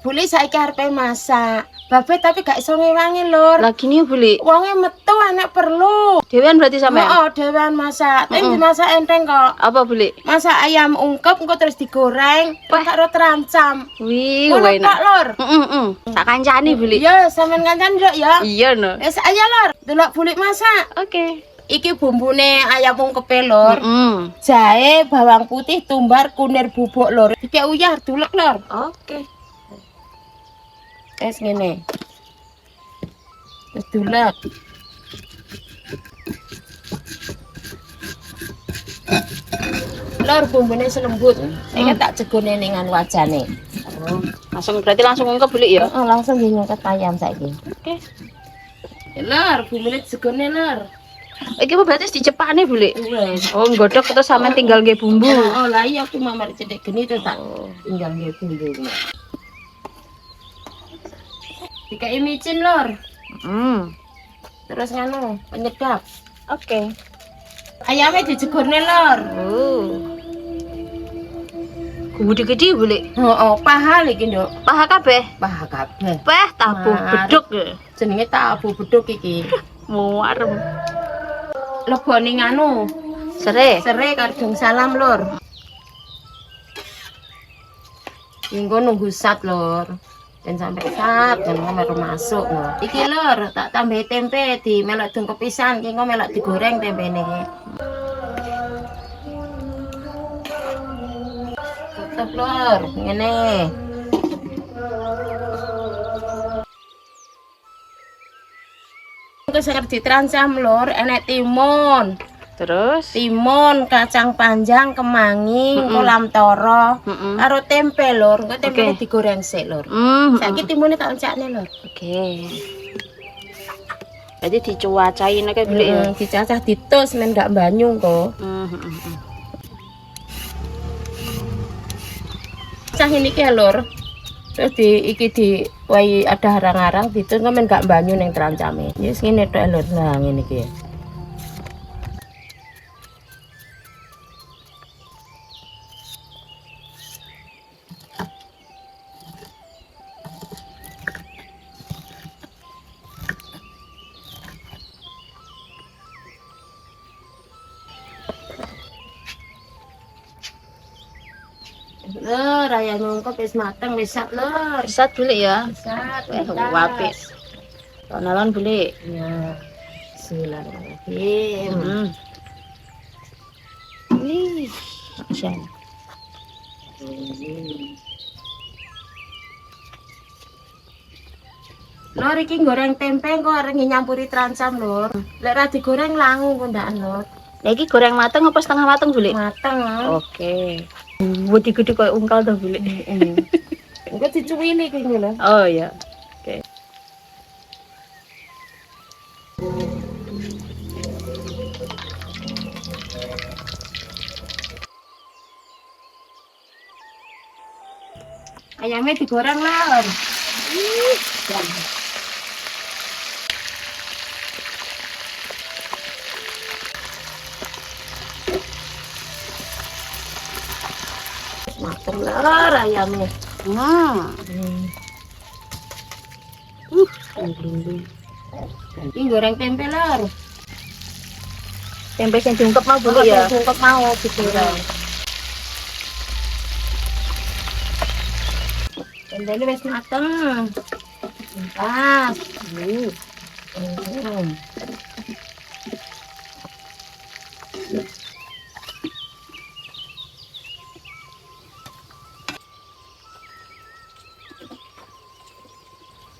Buli saiki arepe masak. Babe tapi gak iso ngewangi, Lur. Lagi nih Buli. Wonge metu anek perlu. Dewean berarti sampean? Oh, dewean masak. Tapi dimasak enteng kok. Apa Buli? Masak ayam ungkep engko terus digoreng, karo terancam. Wih, Ngono enak. tok, Lur. Tak kancani Buli. Ya, sampean kancan nduk ya. Iya no. Wis ayo, Lur. Delok Buli masak. Oke. Iki bumbune ayam ungkepe, Lur. Jahe. Jahe, bawang putih, tumbar, kunir, bubuk, Lur. Dikek uyah dulek, Lur. Oke. Wis ngene. Wis dulek. Lur bumbune selembut. Saiki tak jegone ning wajane. Oh, langsung ungkep Buli ya. Heeh, langsung nyengket ayam saiki. Oke. Lur, bumbune jegone, Lur. Iki apa berarti dicepakne Buli? Wes. Oh, nggodhog terus sampean tinggal nggih bumbu. Oh, lah iya aku mamar cedek geni tuh tak tinggal nggih bumbu. Dikai micin, Lur. Terus nganu, penyedap. Oke. Ayamnya dijegurne, Lur. Oh. Gede-gede Buli. Oh, paha iki, Nduk. Paha kabeh. Paha kabeh. Peh tabu Marep. beduk. Jenenge tabu beduk iki. Muarem. Lebone nganu, Sere. serai kardung salam, Lur. Engko nunggu sat, Lur. Dan sampai sat dan baru masuk, Lur. Iki, Lur, tak tambah tempe di melok dungkep pisan, iki engko melok digoreng tempene. Tutup, Lur, ngene. Terus harus diterancam, Lur, enek timun. Terus Timun, kacang panjang, kemangi, kolam toro, karo tempe, Lur. Engko tempene digoreng sik, Lur. Saiki timune tak oncakne, Lur. Oke. Jadi dicuacain aja Buli ya. Dicacah ditus men gak banyu kok. Cah ini ki, Lur. Terus iki di wae ada harang-harang ditus men gak banyu ning terancame. Wis ngene tok, Lur. Nah, ngene iki. Lur, ayam ungkep wis mateng, wis sat, Lur. Sat Buli ya. Sat, Apik. Tonalon Buli. Ya. Bismillahirrahmanirrahim. Wih. Action. Lur, iki goreng tempe kok arep nyampuri terancam, Lur. Lek ra digoreng langu kondakan, Lur. Lah iki goreng mateng apa setengah mateng Buli? Mateng. Oke. Buat gede kayak ungkal dah Buli. Engko dicuwili iki lho. Oh ya. Oke. Ayamnya digoreng, Lur. Mateng, Lur, ayamnya. Ini goreng tempe, Lur. Tempe yang diungkep mau Buli ya. Bungkep mau digoreng. Tempenya wis mateng. Pas.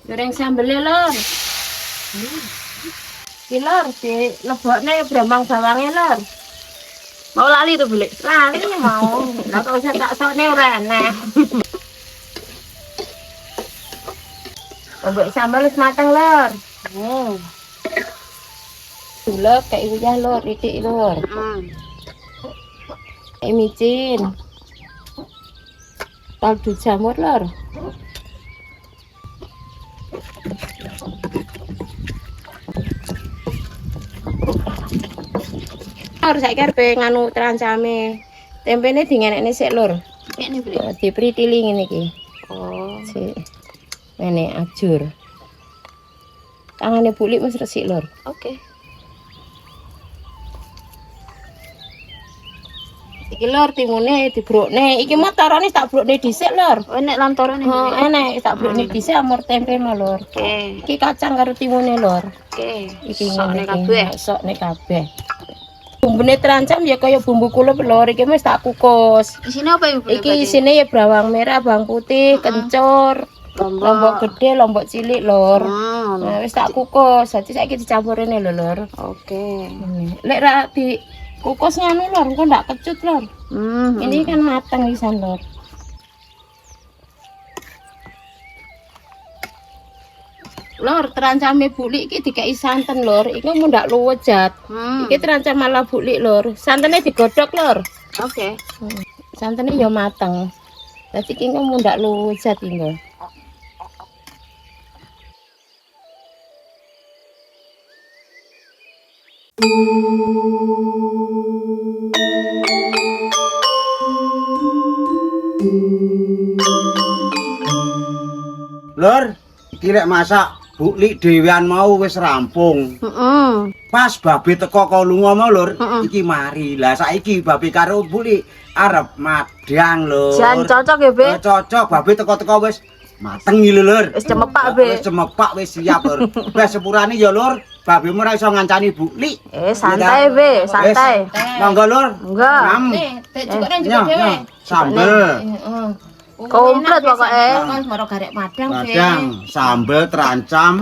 Goreng sambelnya, Lur. Iki, Lur, dilebokne brambang bawangnya, Lur. Mau lali tuh Buli. Lali mau. Lah kok usah tak sokne ora enak. Mbok sambal wis mateng, Lur. Dulek kayak uyah, Lur, iki, Lur. Kayak micin. Kaldu jamur, Lur. Lur, saiki arep nganu terancame. Tempene dingenekne sik, Lur. Ini Buli. Dipritili ngene iki. Oh. Si nenek ajur. Tangane bulik wis resik lur. Oke. Iki lur timune dibrukne. Iki motorane tak brukne dhisik lur. Oh, nek lantaran ini. Oh, enek tak brukne dhisik amur tempe mah lur. Oke. Iki kacang karo timune lur. Oke. Iki Sokne ngene kabeh. iki, sokne kabeh. Bumbune terancam ya kaya bumbu kulup lur, iki wis tak kukus. Isine apa Ibu? Iki isine ya bawang merah, bawang putih, kencur, lombok gede, lombok cilik lur. Nah, wis tak kukus. Dadi saiki dicampurin lho lur. Oke. Lek ra di kukus nganu lur, engko ndak kecut lur. Ini kan matang pisan lur. Lur, terancame bulik iki dikei santen lur. Iki mau ndak luwejat. Iki terancam malah bulik lur. Santene digodhog lur. Oke. Santene ya mateng. Dadi iki mau ndak luwejat iki. Lur, iki lek masak bulik dhewean mau wis rampung. Pas babe teko kok lunga mau lur, iki mari. Lah saiki babe karo bulik arep madang lur. Jan cocok ya, Be? Cocok, babe teko-teko wis mateng iki lho lur. Wis cemepak, Be. Wis cemepak wis siap lur. Wis sepurane ya lur, babe ora iso ngancani bulik. Santai, Be, santai. Monggo lur. Enggak. Ngam. Nih, cukupnya juga Nyam, dhewe. nyam. Sambel. Heeh. Komplit pokoknya. Kan baru garek madang, Be. Padang, sambel terancam,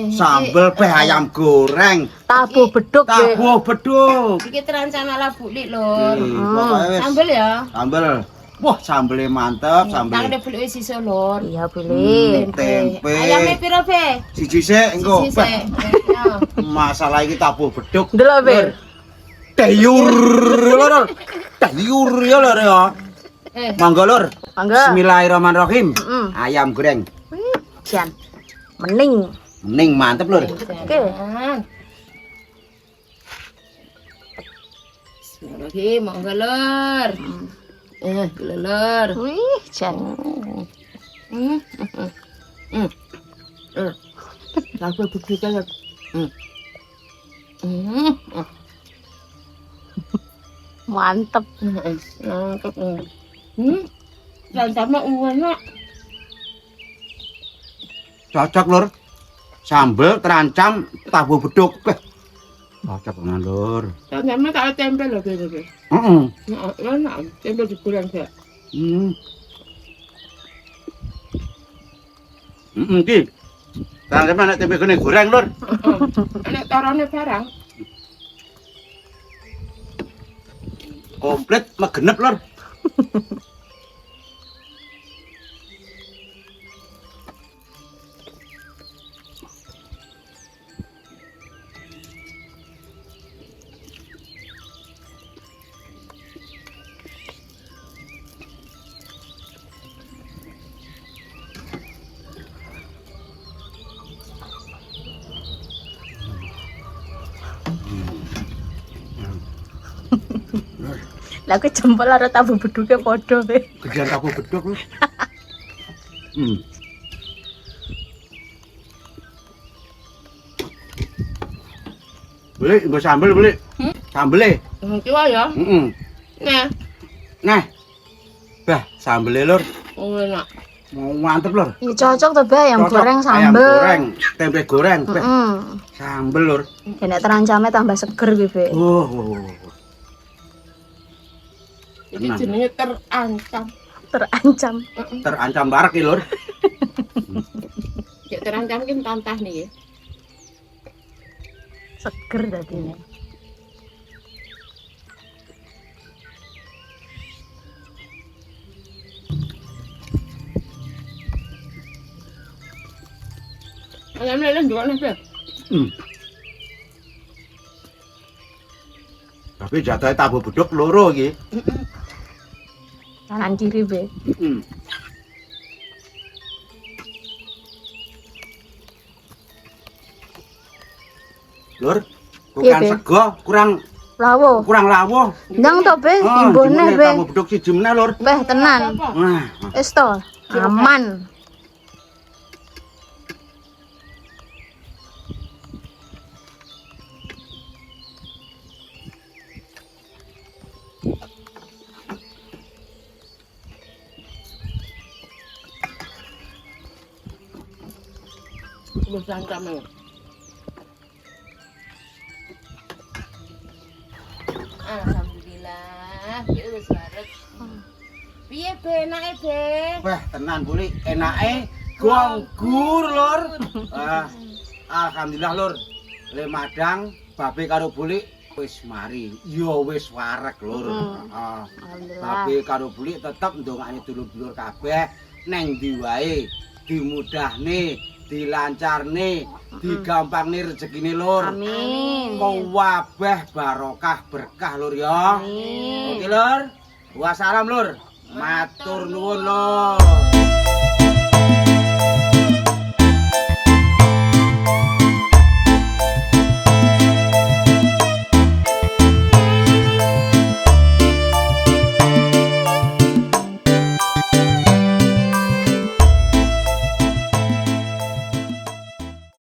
sambel beh ayam goreng, Tabuh beduk, Be. tabuh beduk. Iki terancam ala bulik lur. Pokoknya wis Sambel ya. sambel. Wah, sambelnya mantep, Tang sambel de bulik wis iso lur. Iya, boleh. tempe. Ayame piro, Be? Siji sik engko. Sisi Beh, ya. masalah iki tabuh beduk. Ndelok, Be. Dayur lur. Dayur ya lur ya. Monggo lur. Monggo. Bismillahirrahmanirrahim. Ayam goreng. Jan. Mening. Ning mantep lur. Oke. Bismillahirrahmanirrahim, monggo lur. Lur. Wih, Jan. Lagu begitu kan. Mantep. Nangkep. Sama enak. Cocok lur. Sambel terancam tabuh beduk. Beh. Cocok banget lur. Sama tak tempe lho, Be. Heeh. Enak, tempe digoreng ya. Ki. Terancam anak tempe goreng lur. Enak tarone barang. Komplit megenep lur. Lah aku jempol karo tabuh beduke padha, Be. Gedean tabuh beduk lur. Beli, nggo sambel beli. Sambele. Iki wae ya. Heeh. Nah, Nah. Bah, sambele lur. enak. Mau mantep lur. Ya cocok tuh, Be, ayam Cocok. goreng Ayam sambel. goreng, tempe goreng, beh. Sambel lur. Ya nek terancamnya tambah seger kuwi, Be. Iki Tenang. jenenge terancam. Terancam. Terancam barak iki lur. Ya terancam ki tantah nih ya. Seger tadi. Ayam lele juga nih, Be. Tapi jatuhnya tabuh beduk loro iki. Kanan kiri, Be. Lur, Iya, bukan Be. sego, Lawo. kurang lawuh. Ndang to, Be, Oh, imbone, jemene Be. tabuh beduk siji meneh lur. Beh, tenan. Wah, Wis to. Aman. Bukan kamu. Alhamdulillah, wis wareg. Piye be enake be? Wah, tenan Buli, enake gonggur lur. Alhamdulillah lur. Le madang babe karo Buli wis mari. Ya wis wareg lur. Alhamdulillah. Babe karo Buli tetep ndongakne dulur-dulur kabeh neng ndi wae dimudahne, dilancarne, digampangne rezekine lur. Amin. Kawabeh barokah berkah lur ya. Amin. Oke lur. Wassalam lur. Matur nuwun lur.